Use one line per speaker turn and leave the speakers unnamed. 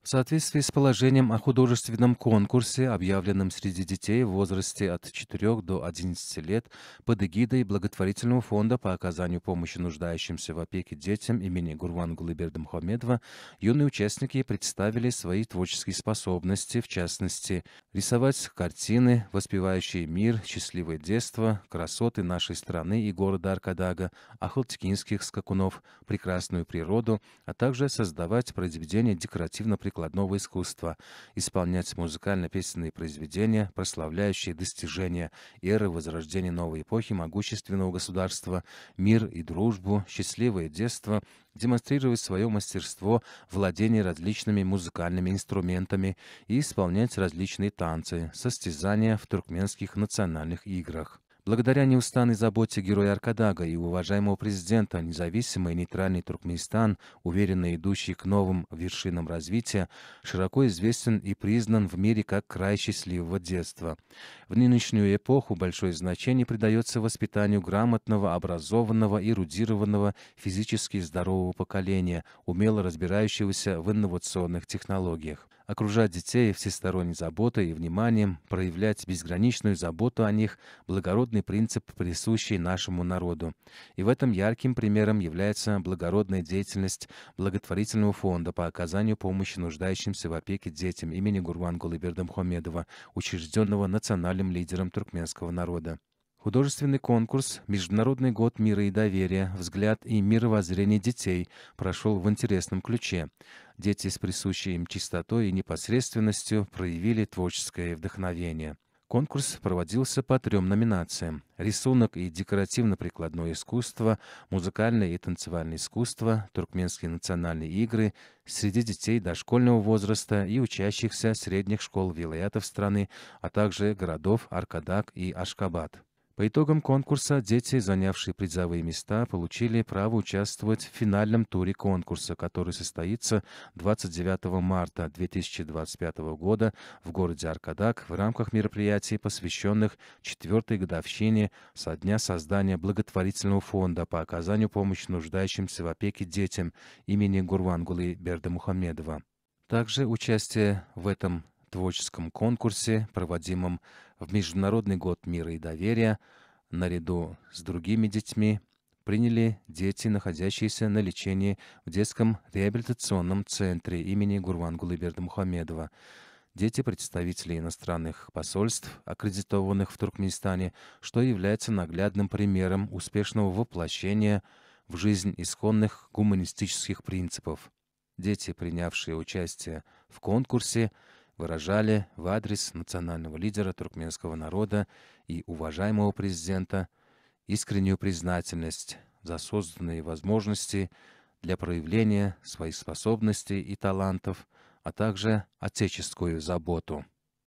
В соответствии с положением о художественном конкурсе, объявленном среди детей в возрасте от 4 до 11 лет под эгидой благотворительного фонда по оказанию помощи нуждающимся в опеке детям имени Гурбангулы Бердымухамедова, юные участники представили свои творческие способности, в частности, рисовать картины, воспевающие мир, счастливое детство, красоты нашей страны и города Аркадага, ахалтекинских скакунов, прекрасную природу, а также создавать произведения декоративно-прикладного искусства, исполнять музыкально-песенные произведения, прославляющие достижения эры возрождения новой эпохи могущественного государства, мир и дружбу, счастливое детство, демонстрировать свое мастерство, владение различными музыкальными инструментами и исполнять различные танцы, состязания в туркменских национальных играх. Благодаря неустанной заботе героя Аркадага и уважаемого президента, независимый и нейтральный Туркменистан, уверенно идущий к новым вершинам развития, широко известен и признан в мире как край счастливого детства. В нынешнюю эпоху большое значение придается воспитанию грамотного, образованного, эрудированного, физически здорового поколения, умело разбирающегося в инновационных технологиях. Окружать детей всесторонней заботой и вниманием, проявлять безграничную заботу о них – благородный принцип, присущий нашему народу. И в этом ярким примером является благородная деятельность благотворительного фонда по оказанию помощи нуждающимся в опеке детям имени Гурбангулы Бердымухамедова, учрежденного национальным лидером туркменского народа. Художественный конкурс «Международный год мира и доверия. Взгляд и мировоззрение детей» прошел в интересном ключе. Дети с присущей им чистотой и непосредственностью проявили творческое вдохновение. Конкурс проводился по 3 номинациям: рисунок и декоративно-прикладное искусство, музыкальное и танцевальное искусство, туркменские национальные игры среди детей дошкольного возраста и учащихся средних школ вилаятов страны, а также городов Аркадаг и Ашхабад. По итогам конкурса дети, занявшие призовые места, получили право участвовать в финальном туре конкурса, который состоится 29 марта 2025 года в городе Аркадаг в рамках мероприятий, посвященных 4-й годовщине со дня создания благотворительного фонда по оказанию помощи нуждающимся в опеке детям имени Гурбангулы Бердымухамедова. Также участие в этом творческом конкурсе, проводимом в Международный год мира и доверия, наряду с другими детьми, приняли дети, находящиеся на лечении в детском реабилитационном центре имени Гурбангулы Бердымухамедова. Дети представителей иностранных посольств, аккредитованных в Туркменистане, что является наглядным примером успешного воплощения в жизнь исконных гуманистических принципов. Дети, принявшие участие в конкурсе, выражали в адрес национального лидера туркменского народа и уважаемого президента искреннюю признательность за созданные возможности для проявления своих способностей и талантов, а также отеческую заботу.